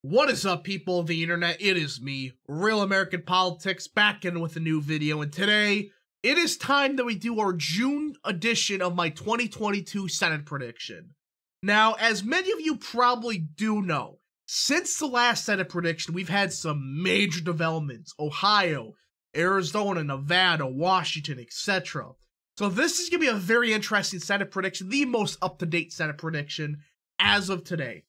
What is up, people of the internet? It is me, Real American Politics, back in with a new video, and today, it is time that we do our June edition of my 2022 Senate prediction. Now, as many of you probably do know, since the last Senate prediction, we've had some major developments: Ohio, Arizona, Nevada, Washington, etc. So this is going to be a very interesting Senate prediction, the most up-to-date Senate prediction as of today.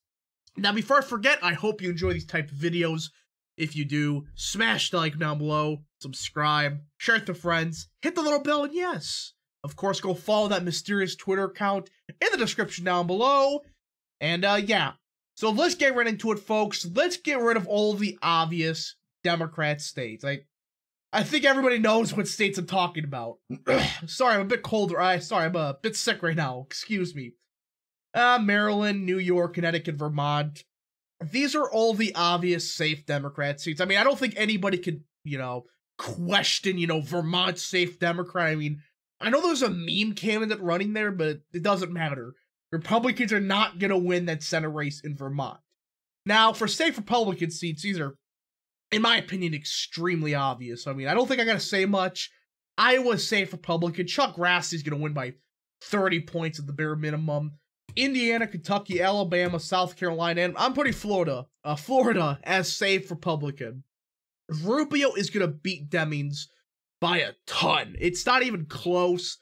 Now, before I forget, I hope you enjoy these type of videos. If you do, smash the like down below, subscribe, share it to friends, hit the little bell, and yes, of course, go follow that mysterious Twitter account in the description down below. And, yeah. So let's get right into it, folks. Let's get rid of all the obvious Democrat states. I think everybody knows what states I'm talking about. Sorry, I'm a bit colder. Sorry, I'm a bit sick right now. Excuse me. Maryland, New York, Connecticut, Vermont. These are all the obvious safe Democrat seats. I mean, I don't think anybody could, question, Vermont's safe Democrat. I mean, I know there's a meme candidate running there, but it doesn't matter. Republicans are not going to win that Senate race in Vermont. Now, for safe Republican seats, these are, in my opinion, extremely obvious. I mean, I don't think I got to say much. Iowa's safe Republican. Chuck Grassley's going to win by 30 points at the bare minimum. Indiana, Kentucky, Alabama, South Carolina, and I'm putting Florida as safe Republican. Rubio is going to beat Demings by a ton. It's not even close.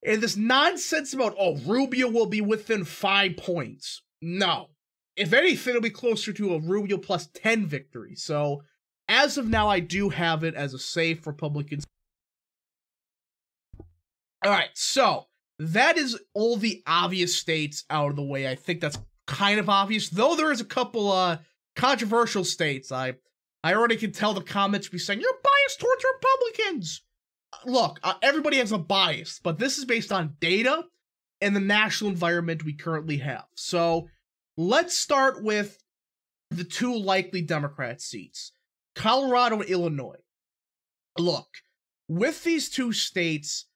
And this nonsense about, Rubio will be within 5 points. No. If anything, it'll be closer to a Rubio plus 10 victory. So, as of now, I do have it as a safe Republican. Alright, so that is all the obvious states out of the way. I think that's kind of obvious, though there is a couple controversial states. I already can tell the comments will be saying, you're biased towards Republicans. Look, everybody has a bias, but this is based on data and the national environment we currently have. So let's start with the two likely Democrat seats, Colorado and Illinois. Look, with these two states,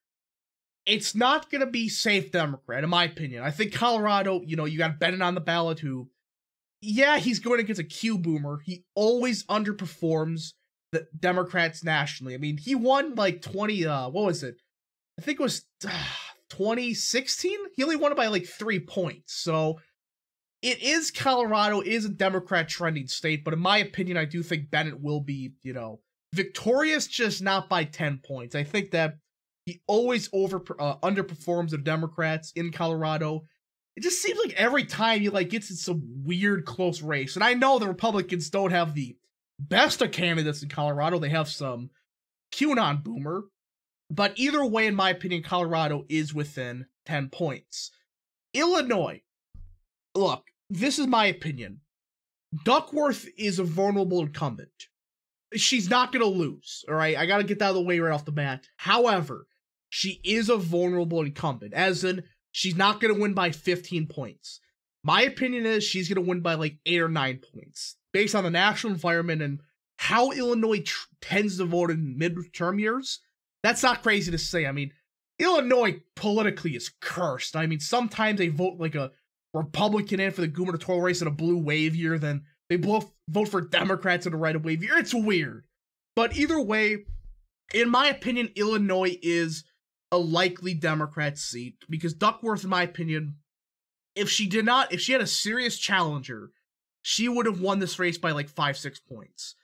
it's not going to be safe Democrat, in my opinion. I think Colorado, you got Bennett on the ballot who, yeah, he's going against a Q boomer. He always underperforms the Democrats nationally. I mean, he won like 20, what was it? I think it was 2016? He only won it by like 3 points. So it is Colorado, is a Democrat trending state, but in my opinion, I do think Bennett will be, victorious, just not by 10 points. I think that he always underperforms the Democrats in Colorado. It just seems like every time he gets in some weird close race. And I know the Republicans don't have the best of candidates in Colorado. They have some QAnon boomer. But either way, in my opinion, Colorado is within 10 points. Illinois. Look, this is my opinion. Duckworth is a vulnerable incumbent. She's not going to lose, all right? I got to get that out of the way right off the bat. However, she is a vulnerable incumbent, as in, she's not going to win by 15 points. My opinion is she's going to win by like 8 or 9 points, based on the national environment and how Illinois tends to vote in midterm years. That's not crazy to say. I mean, Illinois politically is cursed. I mean, sometimes they vote like a Republican in for the gubernatorial race in a blue wave year, then they vote for Democrats in a red wave year. It's weird. But either way, in my opinion, Illinois is a likely Democrat seat, because Duckworth, in my opinion, if she had a serious challenger, she would have won this race by like 5-6 points.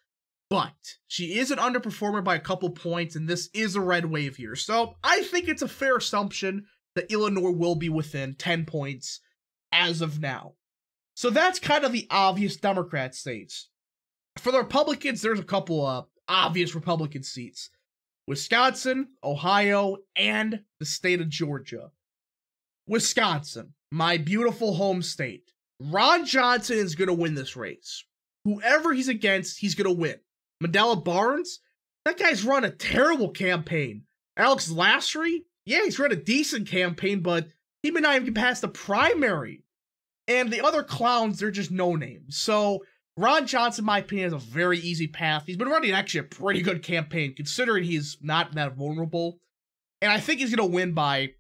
But she is an underperformer by a couple points, and this is a red wave here. So I think it's a fair assumption that Illinois will be within 10 points as of now. So that's kind of the obvious Democrat states. For the Republicans, there's a couple of obvious Republican seats: Wisconsin, Ohio, and the state of Georgia. Wisconsin, my beautiful home state. Ron Johnson is going to win this race. Whoever he's against, he's going to win. Mandela Barnes, that guy's run a terrible campaign. Alex Lasry, yeah, he's run a decent campaign, but he may not even get past the primary. And the other clowns, they're just no names. So Ron Johnson, in my opinion, has a very easy path. He's been running actually a pretty good campaign, considering he's not that vulnerable. And I think he's going to win by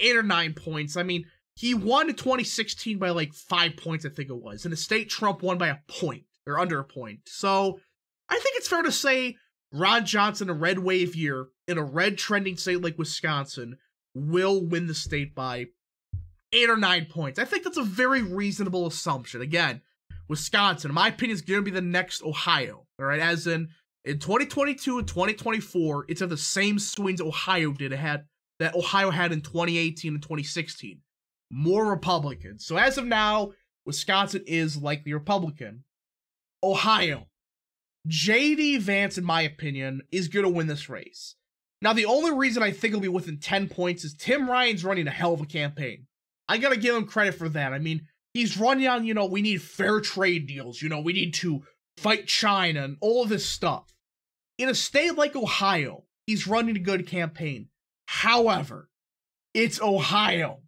8 or 9 points. I mean, he won in 2016 by like 5 points, I think it was. In the state, Trump won by a point. or under a point. So I think it's fair to say Ron Johnson, a red wave year in a red trending state like Wisconsin, will win the state by 8 or 9 points. I think that's a very reasonable assumption. Again, Wisconsin, in my opinion, is going to be the next Ohio. All right, as in 2022 and 2024, it's at the same swings Ohio that Ohio had in 2018 and 2016. More Republicans. So as of now, Wisconsin is likely Republican. Ohio. J.D. Vance, in my opinion, is going to win this race. Now, the only reason I think he'll be within 10 points is Tim Ryan's running a hell of a campaign. I gotta give him credit for that. I mean, he's running on, we need fair trade deals. We need to fight China and all of this stuff. In a state like Ohio, he's running a good campaign. However, it's Ohio.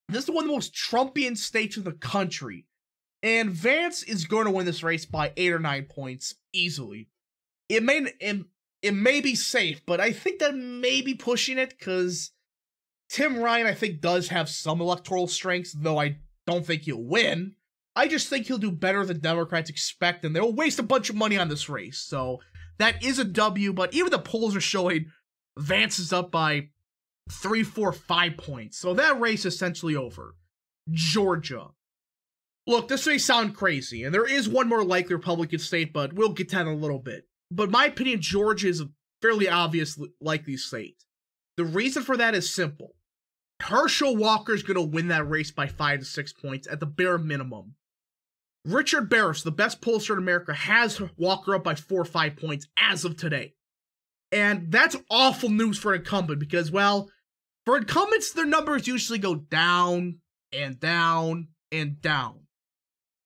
This is one of the most Trumpian states in the country. And Vance is going to win this race by 8 or 9 points easily. It may be safe, but I think that may be pushing it because Tim Ryan, I think, does have some electoral strengths, though I don't think he'll win. I just think he'll do better than Democrats expect, and they'll waste a bunch of money on this race. So that is a W, but even the polls are showing Vance is up by 3, 4, 5 points. So that race is essentially over. Georgia. Look, this may sound crazy, and there is one more likely Republican state, but we'll get to that in a little bit. But in my opinion, Georgia is a fairly obvious likely state. The reason for that is simple. Herschel Walker is going to win that race by 5 to 6 points at the bare minimum. Richard Barris, the best pollster in America, has Walker up by 4 or 5 points as of today. And that's awful news for an incumbent because, well, for incumbents, their numbers usually go down and down and down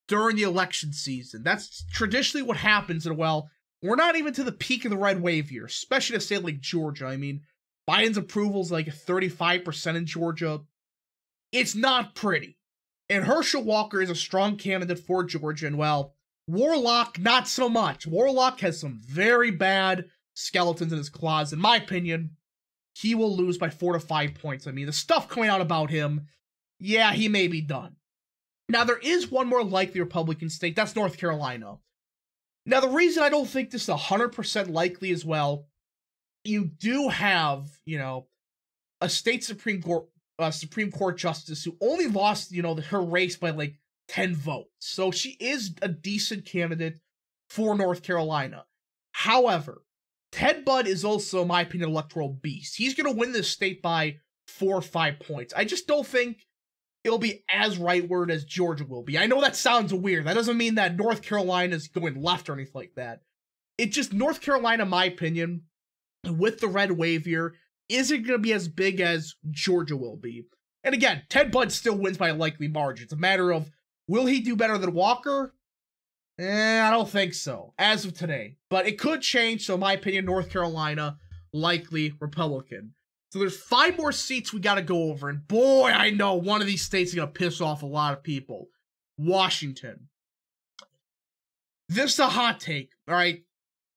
during the election season. That's traditionally what happens, and well, we're not even to the peak of the red wave year, especially in a state like Georgia. I mean, Biden's approval is like 35% in Georgia. It's not pretty. And Herschel Walker is a strong candidate for Georgia, and well, Warlock, not so much. Warlock has some very bad skeletons in his closet. In my opinion, he will lose by 4 to 5 points. I mean, the stuff coming out about him, yeah, he may be done. Now, there is one more likely Republican state. That's North Carolina. Now, the reason I don't think this is 100% likely as well, you do have, a state Supreme Court justice who only lost, her race by like 10 votes. So she is a decent candidate for North Carolina. However, Ted Budd is also, in my opinion, an electoral beast. He's going to win this state by 4 or 5 points. I just don't think it'll be as rightward as Georgia will be. I know that sounds weird. That doesn't mean that North Carolina is going left or anything like that. It's just North Carolina, in my opinion, with the red wave here, isn't going to be as big as Georgia will be. And again, Ted Budd still wins by a likely margin. It's a matter of, will he do better than Walker? I don't think so, as of today. But it could change, so in my opinion, North Carolina, likely Republican. So there's 5 more seats we got to go over, and boy, I know one of these states is going to piss off a lot of people. Washington. This is a hot take, all right?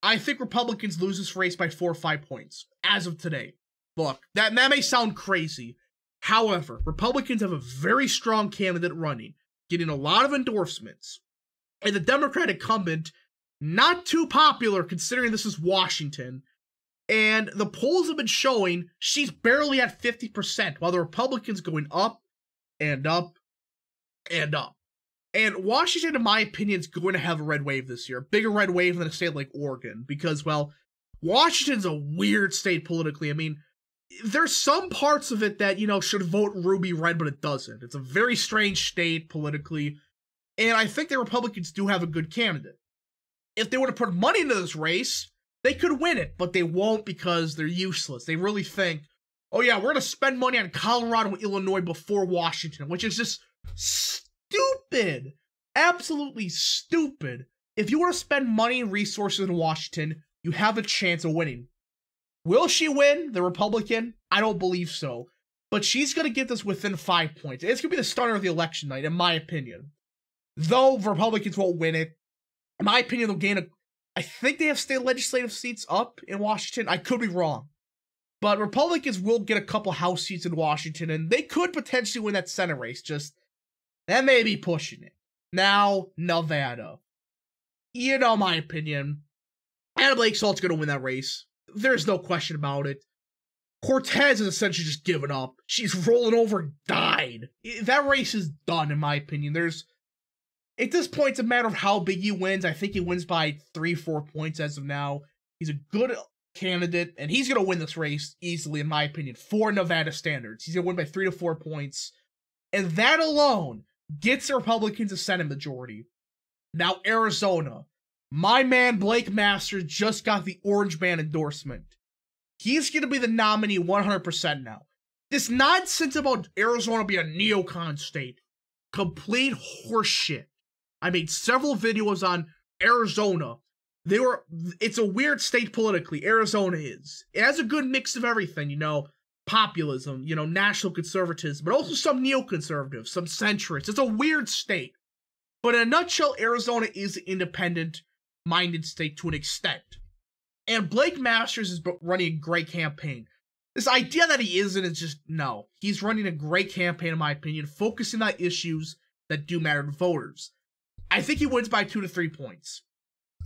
I think Republicans lose this race by 4 or 5 points, as of today. Look, that may sound crazy. However, Republicans have a very strong candidate running, getting a lot of endorsements. And the Democratic incumbent, not too popular considering this is Washington. And the polls have been showing she's barely at 50%, while the Republicans going up and up and up. And Washington, in my opinion, is going to have a red wave this year. A bigger red wave than a state like Oregon. Because, well, Washington's a weird state politically. I mean, there's some parts of it that, should vote ruby red, but it doesn't. It's a very strange state politically. And I think the Republicans do have a good candidate. If they were to put money into this race, they could win it, but they won't because they're useless. They really think, oh yeah, we're going to spend money on Colorado and Illinois before Washington, which is just stupid. Absolutely stupid. If you want to spend money and resources in Washington, you have a chance of winning. Will she win, the Republican? I don't believe so. But she's going to get this within 5 points. It's going to be the starter of the election night, in my opinion. Though the Republicans won't win it, in my opinion, they'll gain I think they have state legislative seats up in Washington. I could be wrong. But Republicans will get a couple House seats in Washington, and they could potentially win that Senate race. Just, that may be pushing it. Now, Nevada. you know my opinion. Anna Blake Salt's going to win that race. There's no question about it. Cortez is essentially just given up. She's rolling over and died. That race is done, in my opinion. At this point, it's a matter of how big he wins. I think he wins by 3-4 points as of now. He's a good candidate, and he's going to win this race easily, in my opinion, for Nevada standards. He's going to win by 3 to 4 points. And that alone gets the Republicans a Senate majority. Now, Arizona. My man Blake Masters just got the Orange Man endorsement. He's going to be the nominee 100% now. This nonsense about Arizona being a neocon state, complete horseshit. I made several videos on Arizona. It's a weird state politically, Arizona is. It has a good mix of everything, populism, national conservatism, but also some neoconservatives, some centrists. It's a weird state. But in a nutshell, Arizona is an independent-minded state to an extent. And Blake Masters is running a great campaign. This idea that he isn't is just, no. He's running a great campaign, in my opinion, focusing on issues that do matter to voters. I think he wins by 2 to 3 points.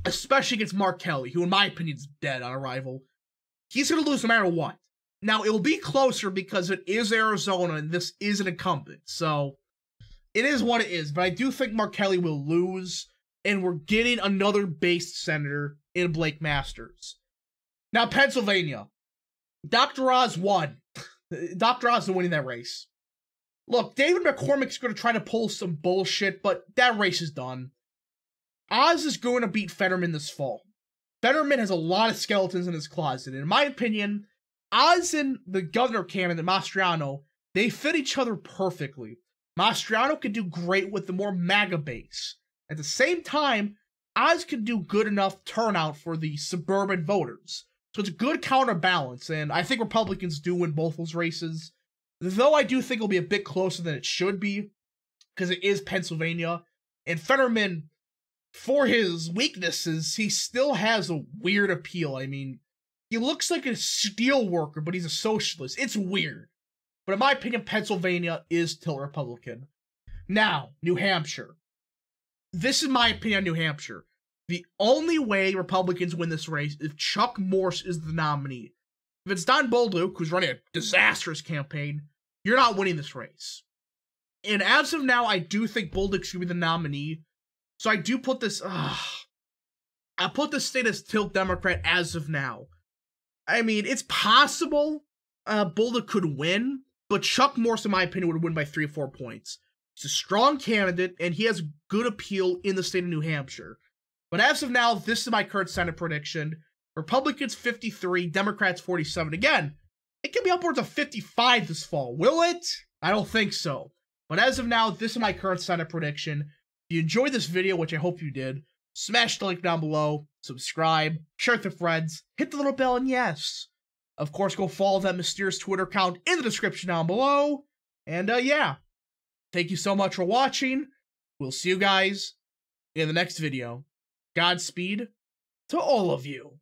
Especially against Mark Kelly, who in my opinion is dead on arrival. He's going to lose no matter what. Now, it will be closer because it is Arizona and this is an incumbent. So, it is what it is. But I do think Mark Kelly will lose. And we're getting another based senator in Blake Masters. Now, Pennsylvania. Dr. Oz won. Dr. Oz is winning that race. Look, David McCormick's going to try to pull some bullshit, but that race is done. Oz is going to beat Fetterman this fall. Fetterman has a lot of skeletons in his closet. In my opinion, Oz and the governor candidate, Mastriano, they fit each other perfectly. Mastriano could do great with the more MAGA base. At the same time, Oz could do good enough turnout for the suburban voters. So it's a good counterbalance, and I think Republicans do win both those races. Though I do think it'll be a bit closer than it should be, because it is Pennsylvania. And Fetterman, for his weaknesses, he still has a weird appeal. I mean, he looks like a steel worker, but he's a socialist. It's weird. But in my opinion, Pennsylvania is still Republican. Now, New Hampshire. This is my opinion on New Hampshire. The only way Republicans win this race is if Chuck Morse is the nominee. If it's Don Bolduc, who's running a disastrous campaign, you're not winning this race. And as of now, I do think Bolduc's going to be the nominee. So I do put this... I put this state as tilt Democrat as of now. I mean, it's possible Bolduc could win, but Chuck Morse, in my opinion, would win by 3 or 4 points. He's a strong candidate, and he has good appeal in the state of New Hampshire. But as of now, this is my current Senate prediction. Republicans 53, Democrats 47. Again, it could be upwards of 55 this fall. Will it? I don't think so. But as of now, this is my current Senate prediction. If you enjoyed this video, which I hope you did, smash the link down below, subscribe, share it with friends, hit the little bell, and yes, of course, go follow that mysterious Twitter account in the description down below. And yeah, thank you so much for watching. We'll see you guys in the next video. Godspeed to all of you.